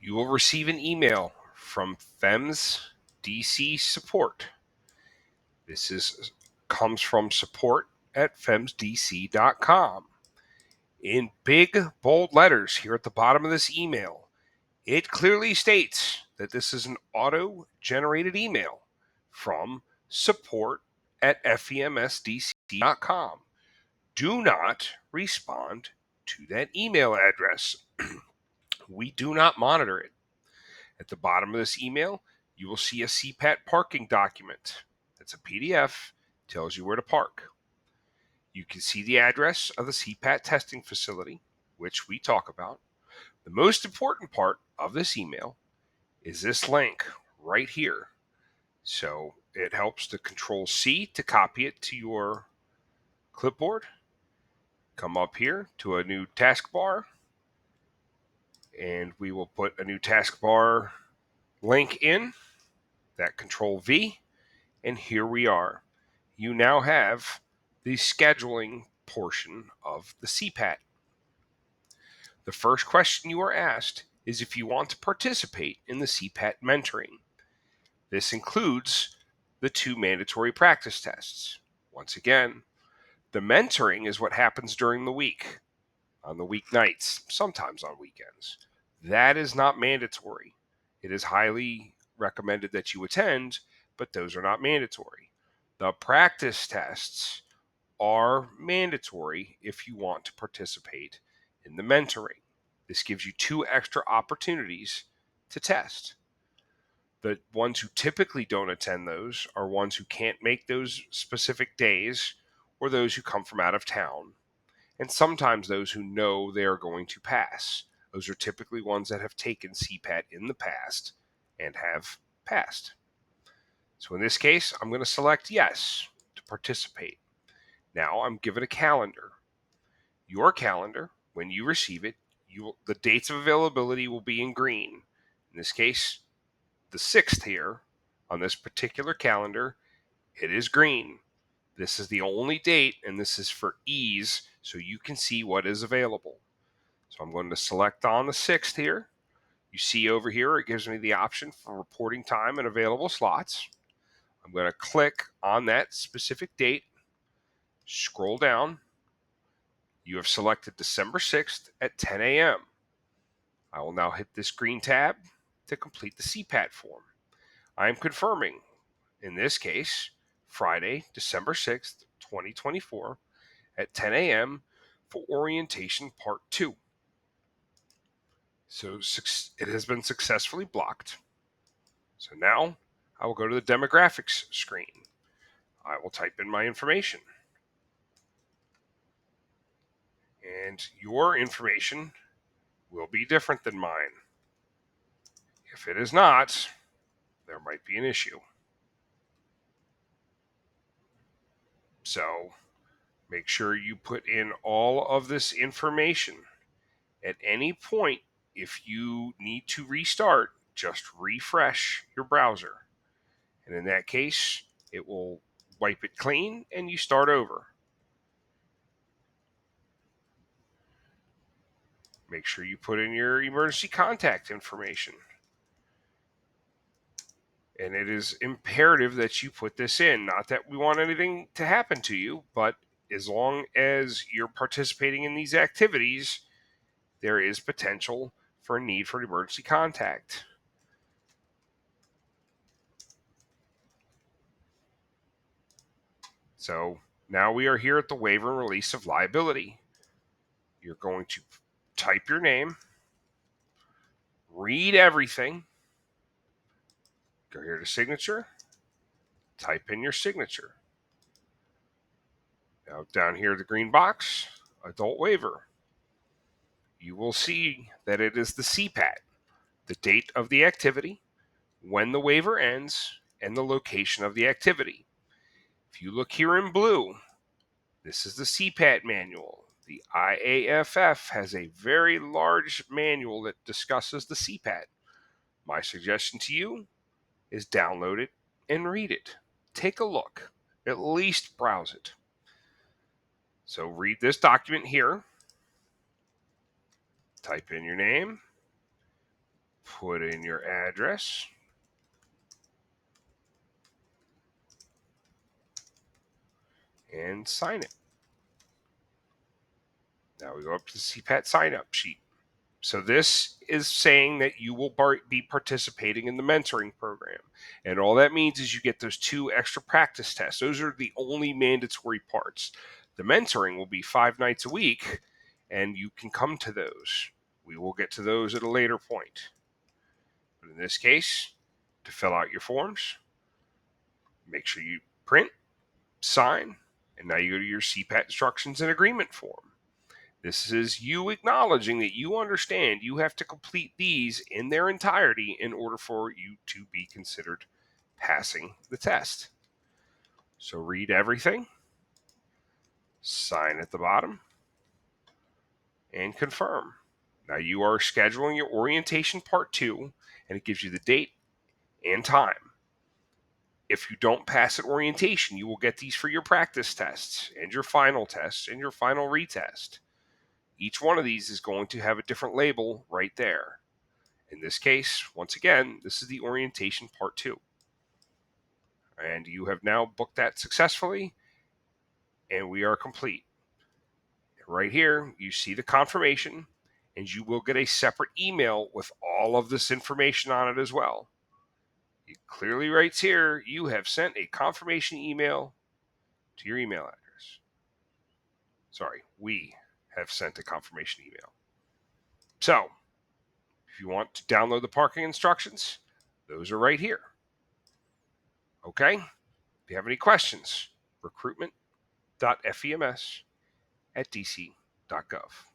You will receive an email from FEMS DC support. This comes from support@femsdc.com. In big, bold letters here at the bottom of this email, it clearly states that this is an auto-generated email from support@femsdc.com. Do not respond to that email address. We do not monitor it. At the bottom of this email, you will see a CPAT parking document. It's a PDF, tells you where to park. You can see the address of the CPAT testing facility, which we talk about. The most important part of this email is this link right here. So it helps to Control C to copy it to your clipboard. Come up here to a new taskbar, and we will put a new taskbar link in. That Control V, and here we are. You now have the scheduling portion of the CPAT. The first question you are asked is if you want to participate in the CPAT mentoring. This includes the 2 mandatory practice tests. Once again, the mentoring is what happens during the week, on the weeknights, sometimes on weekends. That is not mandatory. It is highly recommended that you attend, but those are not mandatory. The practice tests are mandatory if you want to participate in the mentoring. This gives you 2 extra opportunities to test. The ones who typically don't attend those are ones who can't make those specific days, or those who come from out of town, and sometimes those who know they are going to pass. Those are typically ones that have taken CPAT in the past and have passed. So in this case, I'm going to select yes to participate. Now I'm given a calendar. Your calendar, when you receive it, the dates of availability will be in green. In this case, the 6th here on this particular calendar, it is green. This is the only date, and this is for ease, so you can see what is available. So I'm going to select on the 6th here. You see over here, it gives me the option for reporting time and available slots. I'm going to click on that specific date, scroll down. You have selected December 6th at 10 a.m. I will now hit this green tab to complete the CPAT form. I am confirming, in this case, Friday, December 6th, 2024 at 10 a.m. for orientation part 2. So it has been successfully blocked. So now I will go to the demographics screen. I will type in my information. And your information will be different than mine. If it is not, there might be an issue. So make sure you put in all of this information. At any point, if you need to restart, just refresh your browser. And in that case, it will wipe it clean and you start over. Make sure you put in your emergency contact information. And it is imperative that you put this in. Not that we want anything to happen to you, but as long as you're participating in these activities, there is potential for a need for emergency contact. So now we are here at the waiver and release of liability. You're going to type your name, read everything, go here to signature, type in your signature. Now down here, the green box, adult waiver. You will see that it is the CPAT, the date of the activity, when the waiver ends, and the location of the activity. If you look here in blue, this is the CPAT manual. The IAFF has a very large manual that discusses the CPAT. My suggestion to you is download it and read it. Take a look. At least browse it. So read this document here. Type in your name. Put in your address. And sign it. Now we go up to the CPAT sign-up sheet. So this is saying that you will be participating in the mentoring program. And all that means is you get those 2 extra practice tests. Those are the only mandatory parts. The mentoring will be 5 nights a week, and you can come to those. We will get to those at a later point. But in this case, to fill out your forms, make sure you print, sign, and now you go to your CPAT instructions and agreement form. This is you acknowledging that you understand you have to complete these in their entirety in order for you to be considered passing the test. So read everything, sign at the bottom, and confirm. Now you are scheduling your orientation part 2, and it gives you the date and time. If you don't pass at orientation, you will get these for your practice tests and your final tests and your final retest. Each one of these is going to have a different label right there. In this case, once again, this is the orientation part 2. And you have now booked that successfully, and we are complete. Right here, you see the confirmation, and you will get a separate email with all of this information on it as well. It clearly writes here, you have sent a confirmation email to your email address. Sorry, we have sent a confirmation email. So, if you want to download the parking instructions, those are right here. Okay? If you have any questions, recruitment.fems@dc.gov.